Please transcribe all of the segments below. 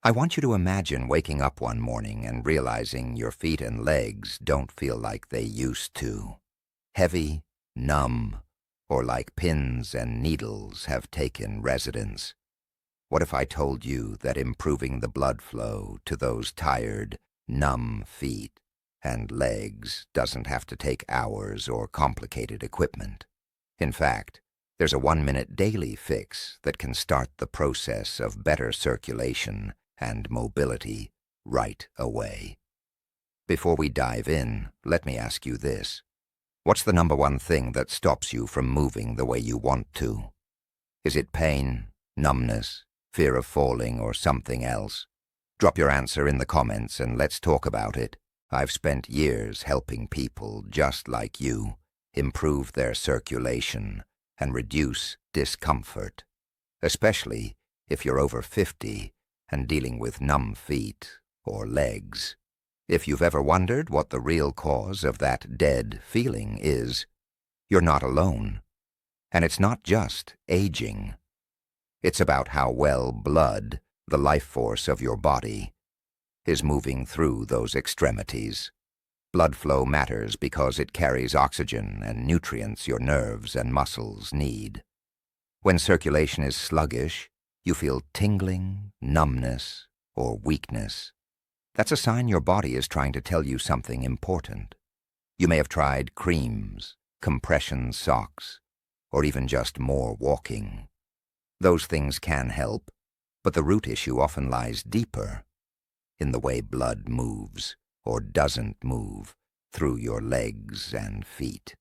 I want you to imagine waking up one morning and realizing your feet and legs don't feel like they used to. Heavy, numb, or like pins and needles have taken residence. What if I told you that improving the blood flow to those tired, numb feet and legs doesn't have to take hours or complicated equipment? In fact, there's a 1-minute daily fix that can start the process of better circulation and mobility right away. Before we dive in, let me ask you this. What's the number one thing that stops you from moving the way you want to? Is it pain, numbness, fear of falling, or something else? Drop your answer in the comments and let's talk about it. I've spent years helping people just like you improve their circulation and reduce discomfort, especially if you're over 50 and dealing with numb feet or legs. If you've ever wondered what the real cause of that dead feeling is, you're not alone. And it's not just aging. It's about how well blood, the life force of your body, is moving through those extremities. Blood flow matters because it carries oxygen and nutrients your nerves and muscles need. When circulation is sluggish, you feel tingling, numbness, or weakness. That's a sign your body is trying to tell you something important. You may have tried creams, compression socks, or even just more walking. Those things can help, but the root issue often lies deeper, in the way blood moves, or doesn't move, through your legs and feet.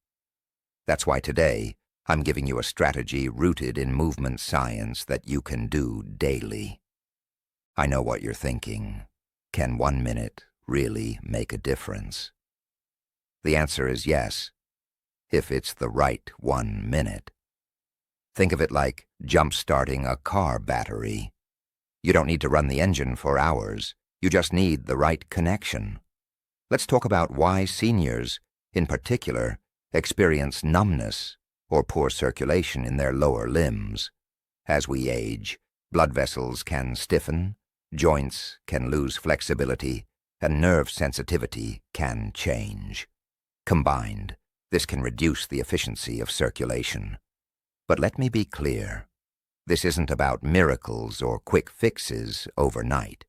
That's why today, I'm giving you a strategy rooted in movement science that you can do daily. I know what you're thinking. Can 1 minute really make a difference? The answer is yes, if it's the right 1 minute. Think of it like jump-starting a car battery. You don't need to run the engine for hours. You just need the right connection. Let's talk about why seniors, in particular, experience numbness or poor circulation in their lower limbs. As we age, blood vessels can stiffen, joints can lose flexibility, and nerve sensitivity can change. Combined, this can reduce the efficiency of circulation. But let me be clear. This isn't about miracles or quick fixes overnight.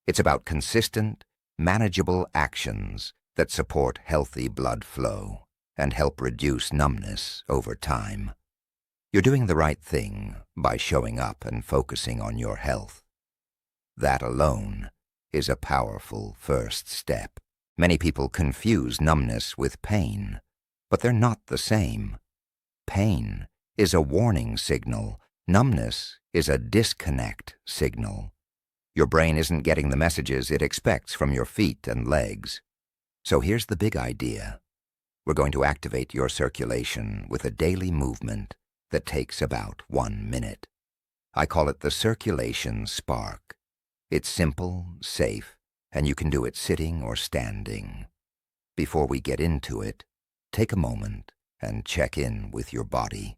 It's about consistent, manageable actions that support healthy blood flow and help reduce numbness over time. You're doing the right thing by showing up and focusing on your health. That alone is a powerful first step. Many people confuse numbness with pain, but they're not the same. Pain is a warning signal. Numbness is a disconnect signal. Your brain isn't getting the messages it expects from your feet and legs. So here's the big idea. We're going to activate your circulation with a daily movement that takes about 1 minute. I call it the circulation spark. It's simple, safe, and you can do it sitting or standing. Before we get into it, take a moment and check in with your body.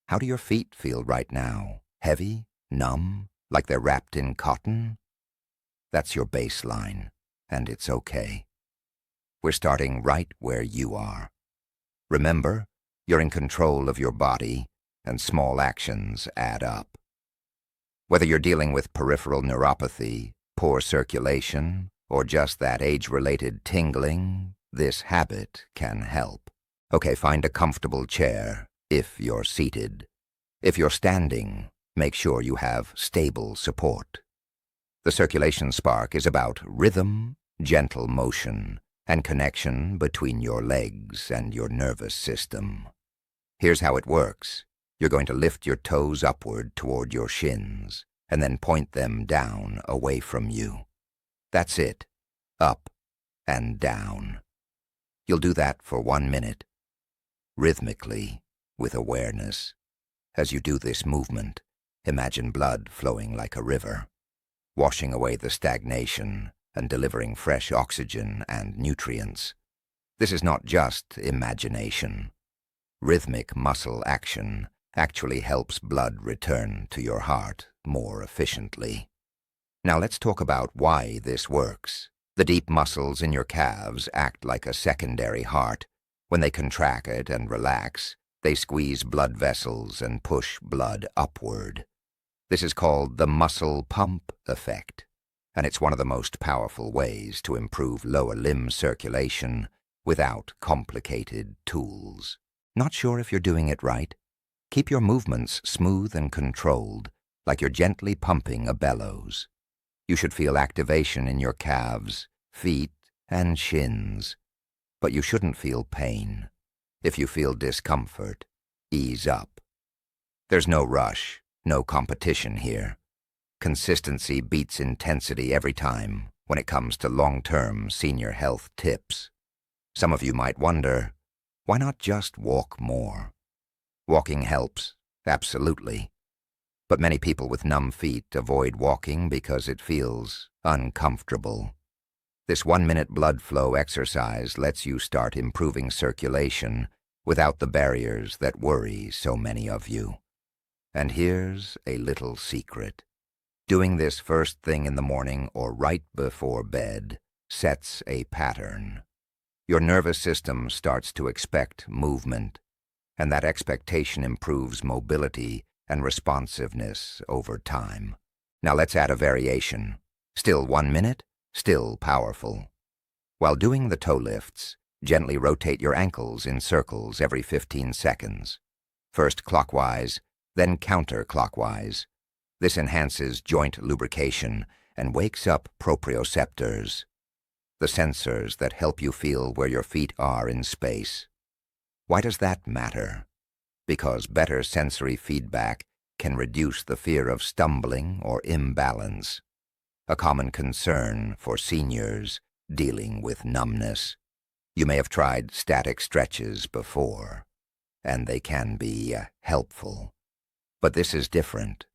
How do your feet feel right now? Heavy? Numb? Like they're wrapped in cotton? That's your baseline, and it's okay. We're starting right where you are. Remember, you're in control of your body, and small actions add up. Whether you're dealing with peripheral neuropathy, poor circulation, or just that age-related tingling, this habit can help. Okay, find a comfortable chair if you're seated. If you're standing, make sure you have stable support. The circulation spark is about rhythm, gentle motion, and connection between your legs and your nervous system. Here's how it works. You're going to lift your toes upward toward your shins, and then point them down away from you. That's it. Up and down. You'll do that for 1 minute, rhythmically, with awareness. As you do this movement, imagine blood flowing like a river, washing away the stagnation and delivering fresh oxygen and nutrients. This is not just imagination. Rhythmic muscle action actually helps blood return to your heart more efficiently. Now let's talk about why this works. The deep muscles in your calves act like a secondary heart. When they contract and relax, they squeeze blood vessels and push blood upward. This is called the muscle pump effect, and it's one of the most powerful ways to improve lower limb circulation without complicated tools. Not sure if you're doing it right? Keep your movements smooth and controlled, like you're gently pumping a bellows. You should feel activation in your calves, feet, and shins, but you shouldn't feel pain. If you feel discomfort, ease up. There's no rush, no competition here. Consistency beats intensity every time when it comes to long-term senior health tips. Some of you might wonder, why not just walk more? Walking helps, absolutely. But many people with numb feet avoid walking because it feels uncomfortable. This 1-minute blood flow exercise lets you start improving circulation without the barriers that worry so many of you. And here's a little secret. Doing this first thing in the morning or right before bed sets a pattern. Your nervous system starts to expect movement, and that expectation improves mobility and responsiveness over time. Now let's add a variation. Still 1 minute, still powerful. While doing the toe lifts, gently rotate your ankles in circles every 15 seconds. First clockwise, then counterclockwise. This enhances joint lubrication and wakes up proprioceptors, the sensors that help you feel where your feet are in space. Why does that matter? Because better sensory feedback can reduce the fear of stumbling or imbalance, a common concern for seniors dealing with numbness. You may have tried static stretches before, and they can be helpful. But this is different.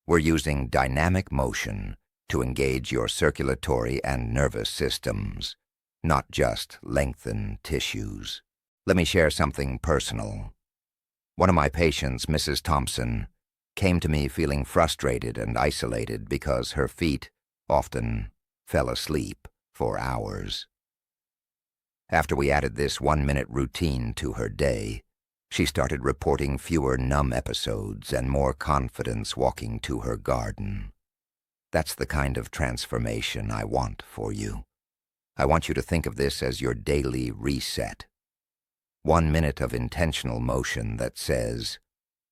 We're using dynamic motion to engage your circulatory and nervous systems, not just lengthen tissues. Let me share something personal. One of my patients, Mrs. Thompson, came to me feeling frustrated and isolated because her feet often fell asleep for hours. After we added this 1-minute routine to her day, she started reporting fewer numb episodes and more confidence walking to her garden. That's the kind of transformation I want for you. I want you to think of this as your daily reset. 1 minute of intentional motion that says,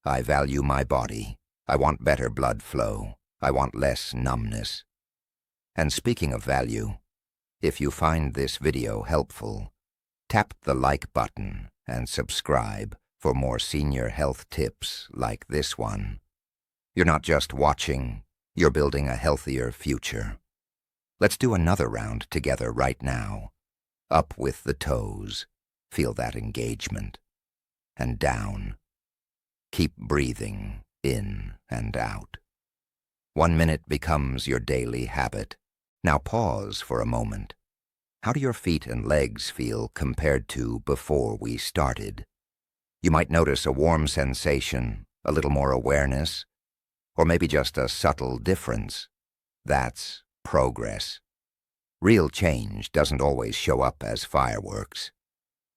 I value my body. I want better blood flow. I want less numbness. And speaking of value, if you find this video helpful, tap the like button and subscribe for more senior health tips like this one. You're not just watching, you're building a healthier future. Let's do another round together right now. Up with the toes. Feel that engagement. And down. Keep breathing in and out. 1 minute becomes your daily habit. Now pause for a moment. How do your feet and legs feel compared to before we started? You might notice a warm sensation, a little more awareness, or maybe just a subtle difference. That's progress. Real change doesn't always show up as fireworks.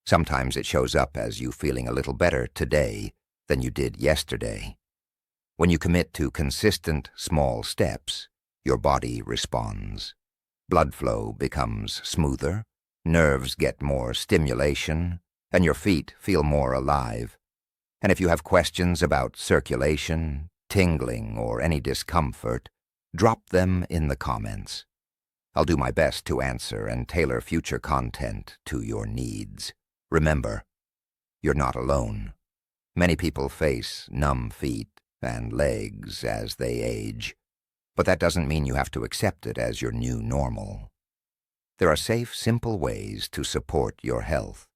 Sometimes it shows up as you feeling a little better today than you did yesterday. When you commit to consistent small steps, your body responds. Blood flow becomes smoother, nerves get more stimulation, and your feet feel more alive. And if you have questions about circulation, tingling, or any discomfort, drop them in the comments. I'll do my best to answer and tailor future content to your needs. Remember, you're not alone. Many people face numb feet and legs as they age, but that doesn't mean you have to accept it as your new normal. There are safe, simple ways to support your health,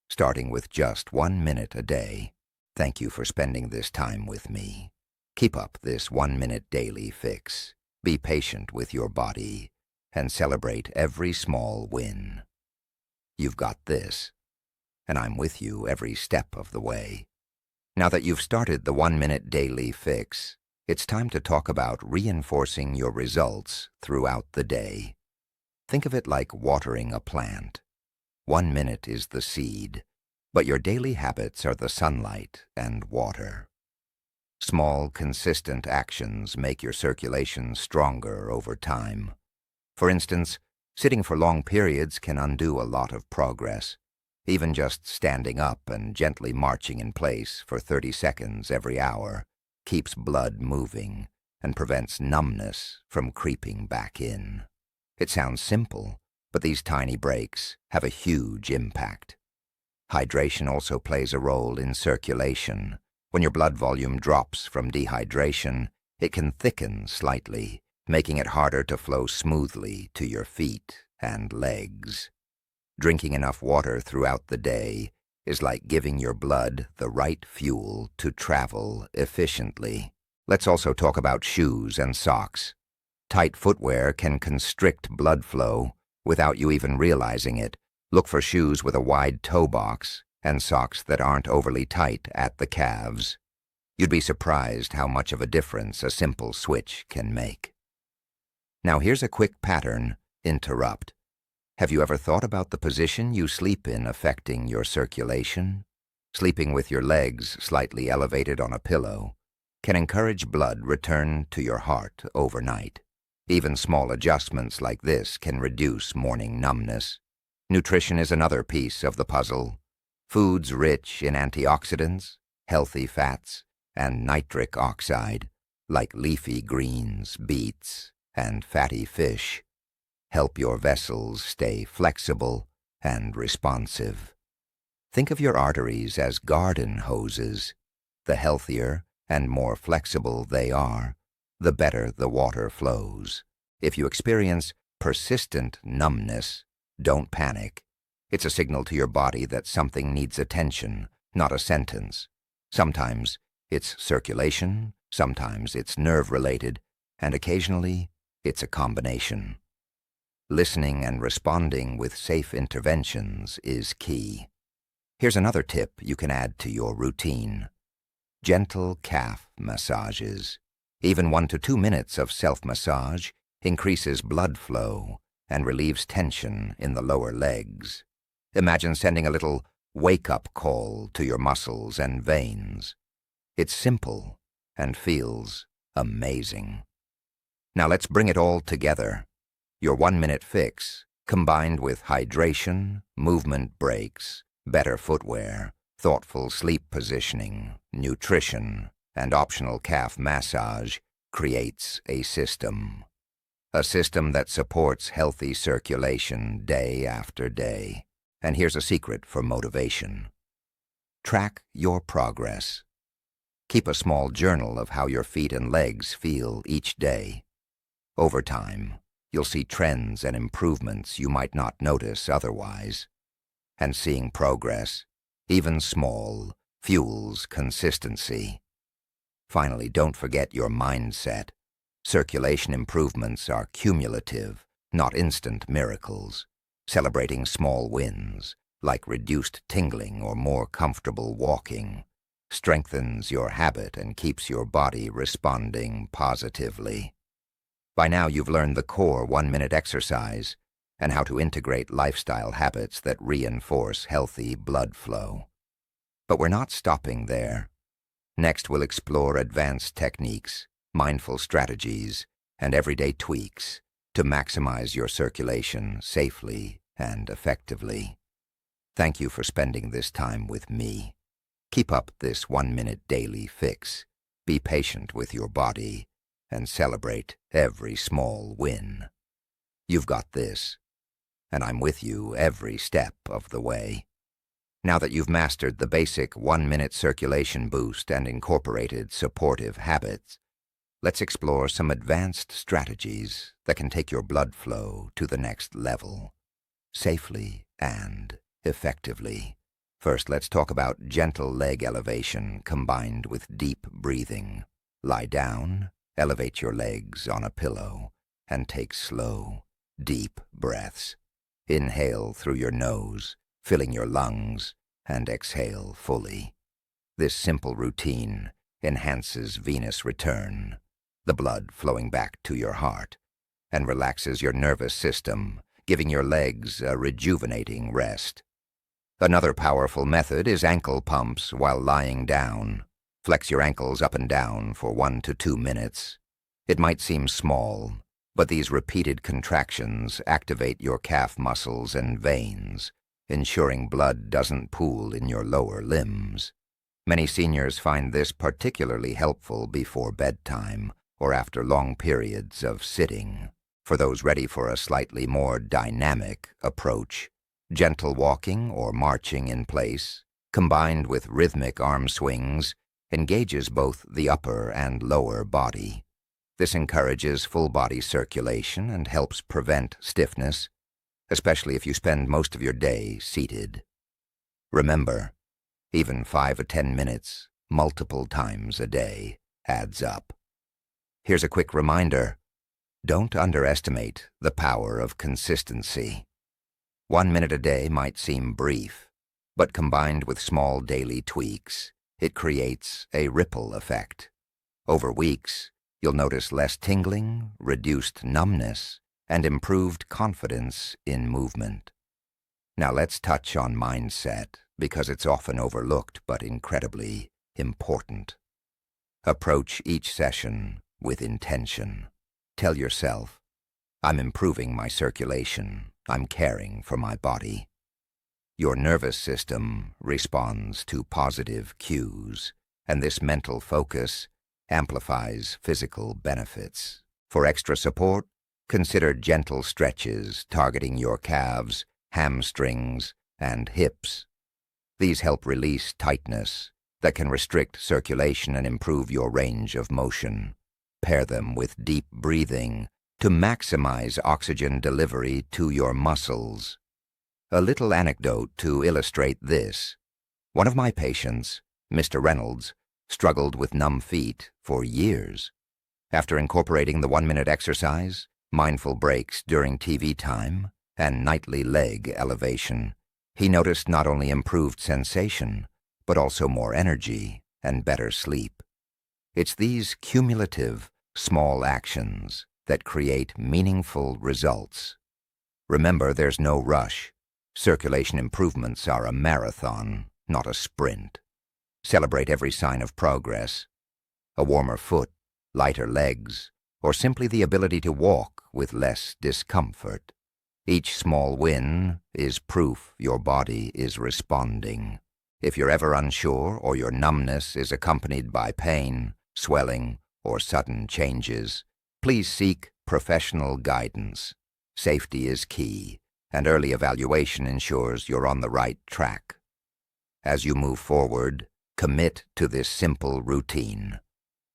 starting with just 1 minute a day. Thank you for spending this time with me. Keep up this 1-minute daily fix. Be patient with your body and celebrate every small win. You've got this, and I'm with you every step of the way. Now that you've started the 1-minute daily fix, It's time to talk about reinforcing your results throughout the day. Think of it like watering a plant. 1 minute is the seed, but your daily habits are the sunlight and water. Small, consistent actions make your circulation stronger over time. For instance, sitting for long periods can undo a lot of progress. Even just standing up and gently marching in place for 30 seconds every hour keeps blood moving and prevents numbness from creeping back in. It sounds simple, but these tiny breaks have a huge impact. Hydration also plays a role in circulation. When your blood volume drops from dehydration, it can thicken slightly, making it harder to flow smoothly to your feet and legs. Drinking enough water throughout the day is like giving your blood the right fuel to travel efficiently. Let's also talk about shoes and socks. Tight footwear can constrict blood flow without you even realizing it. Look for shoes with a wide toe box and socks that aren't overly tight at the calves. You'd be surprised how much of a difference a simple switch can make. Now here's a quick pattern interrupt. Have you ever thought about the position you sleep in affecting your circulation? Sleeping with your legs slightly elevated on a pillow can encourage blood return to your heart overnight. Even small adjustments like this can reduce morning numbness. Nutrition is another piece of the puzzle. Foods rich in antioxidants, healthy fats, and nitric oxide, like leafy greens, beets, and fatty fish, help your vessels stay flexible and responsive. Think of your arteries as garden hoses. The healthier and more flexible they are, the better the water flows. If you experience persistent numbness, don't panic. It's a signal to your body that something needs attention, not a sentence. Sometimes it's circulation, sometimes it's nerve-related, and occasionally it's a combination. Listening and responding with safe interventions is key. Here's another tip you can add to your routine. Gentle calf massages. Even 1 to 2 minutes of self-massage increases blood flow and relieves tension in the lower legs. Imagine sending a little wake-up call to your muscles and veins. It's simple and feels amazing. Now let's bring it all together. Your 1-minute fix, combined with hydration, movement breaks, better footwear, thoughtful sleep positioning, nutrition, and optional calf massage, creates a system. A system that supports healthy circulation day after day. And here's a secret for motivation. Track your progress. Keep a small journal of how your feet and legs feel each day. Over time, you'll see trends and improvements you might not notice otherwise. And seeing progress, even small, fuels consistency. Finally, don't forget your mindset. Circulation improvements are cumulative, not instant miracles. Celebrating small wins, like reduced tingling or more comfortable walking, strengthens your habit and keeps your body responding positively. By now you've learned the core 1-minute exercise and how to integrate lifestyle habits that reinforce healthy blood flow. But we're not stopping there. Next, we'll explore advanced techniques, mindful strategies, and everyday tweaks to maximize your circulation safely and effectively. Thank you for spending this time with me. Keep up this 1-minute daily fix. Be patient with your body and celebrate every small win. You've got this, and I'm with you every step of the way. Now that you've mastered the basic 1-minute circulation boost and incorporated supportive habits, let's explore some advanced strategies that can take your blood flow to the next level, safely and effectively. First, let's talk about gentle leg elevation combined with deep breathing. Lie down, elevate your legs on a pillow, and take slow, deep breaths. Inhale through your nose, filling your lungs, and exhale fully. This simple routine enhances venous return, the blood flowing back to your heart, and relaxes your nervous system, giving your legs a rejuvenating rest. Another powerful method is ankle pumps while lying down. Flex your ankles up and down for 1 to 2 minutes. It might seem small, but these repeated contractions activate your calf muscles and veins, ensuring blood doesn't pool in your lower limbs. Many seniors find this particularly helpful before bedtime or after long periods of sitting. For those ready for a slightly more dynamic approach, gentle walking or marching in place, combined with rhythmic arm swings, engages both the upper and lower body. This encourages full-body circulation and helps prevent stiffness, especially if you spend most of your day seated. Remember, even 5 or 10 minutes, multiple times a day, adds up. Here's a quick reminder. Don't underestimate the power of consistency. 1 minute a day might seem brief, but combined with small daily tweaks, it creates a ripple effect. Over weeks, you'll notice less tingling, reduced numbness, and improved confidence in movement. Now let's touch on mindset, because it's often overlooked but incredibly important. Approach each session with intention. Tell yourself, I'm improving my circulation. I'm caring for my body. Your nervous system responds to positive cues, and this mental focus amplifies physical benefits. For extra support, consider gentle stretches targeting your calves, hamstrings, and hips. These help release tightness that can restrict circulation and improve your range of motion. Pair them with deep breathing to maximize oxygen delivery to your muscles. A little anecdote to illustrate this. One of my patients, Mr. Reynolds, struggled with numb feet for years. After incorporating the 1-minute exercise, mindful breaks during TV time, and nightly leg elevation, he noticed not only improved sensation, but also more energy and better sleep. It's these cumulative, small actions that create meaningful results. Remember, there's no rush. Circulation improvements are a marathon, not a sprint. Celebrate every sign of progress. A warmer foot, lighter legs, or simply the ability to walk with less discomfort. Each small win is proof your body is responding. If you're ever unsure or your numbness is accompanied by pain, swelling, or sudden changes, please seek professional guidance. Safety is key, and early evaluation ensures you're on the right track. As you move forward, commit to this simple routine.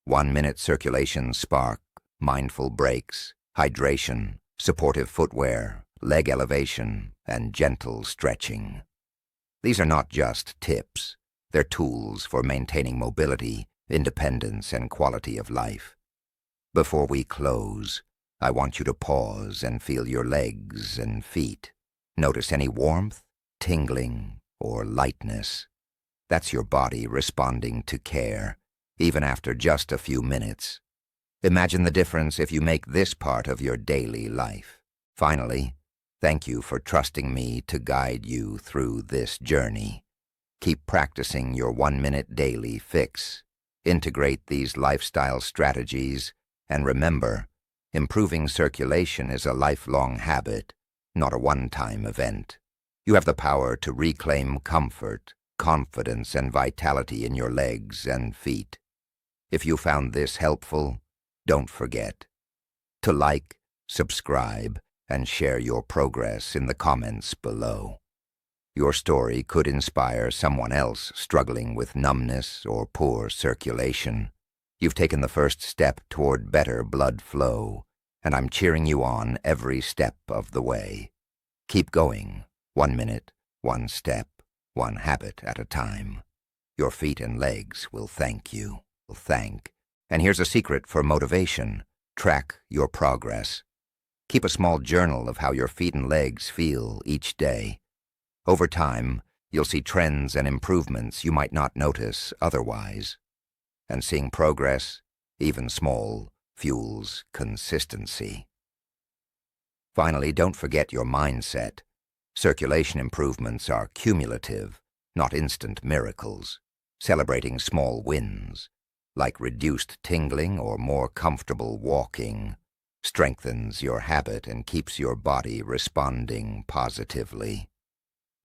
1-minute circulation spark, mindful breaks, hydration, supportive footwear, leg elevation, and gentle stretching. These are not just tips. They're tools for maintaining mobility, independence, and quality of life. Before we close, I want you to pause and feel your legs and feet. Notice any warmth, tingling, or lightness. That's your body responding to care, even after just a few minutes. Imagine the difference if you make this part of your daily life. Finally, thank you for trusting me to guide you through this journey. Keep practicing your 1-minute daily fix. Integrate these lifestyle strategies, and remember, improving circulation is a lifelong habit, not a one-time event. You have the power to reclaim comfort, confidence, and vitality in your legs and feet. If you found this helpful, don't forget to like, subscribe, and share your progress in the comments below. Your story could inspire someone else struggling with numbness or poor circulation. You've taken the first step toward better blood flow, and I'm cheering you on every step of the way. Keep going, 1 minute, 1 step, 1 habit at a time. Your feet and legs will thank you. And here's a secret for motivation. Track your progress. Keep a small journal of how your feet and legs feel each day. Over time, you'll see trends and improvements you might not notice otherwise. and seeing progress, even small, fuels consistency. Finally, don't forget your mindset. Circulation improvements are cumulative, not instant miracles. Celebrating small wins, like reduced tingling or more comfortable walking, strengthens your habit and keeps your body responding positively.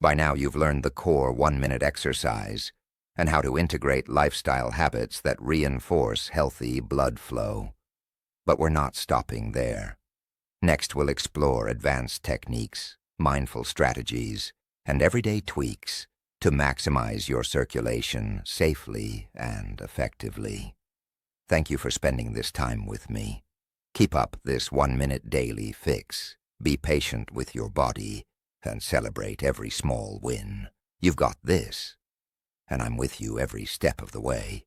By now you've learned the core 1-minute exercise and how to integrate lifestyle habits that reinforce healthy blood flow. But we're not stopping there. Next, we'll explore advanced techniques, mindful strategies, and everyday tweaks to maximize your circulation safely and effectively. Thank you for spending this time with me. Keep up this 1-minute daily fix. Be patient with your body and celebrate every small win. You've got this, and I'm with you every step of the way.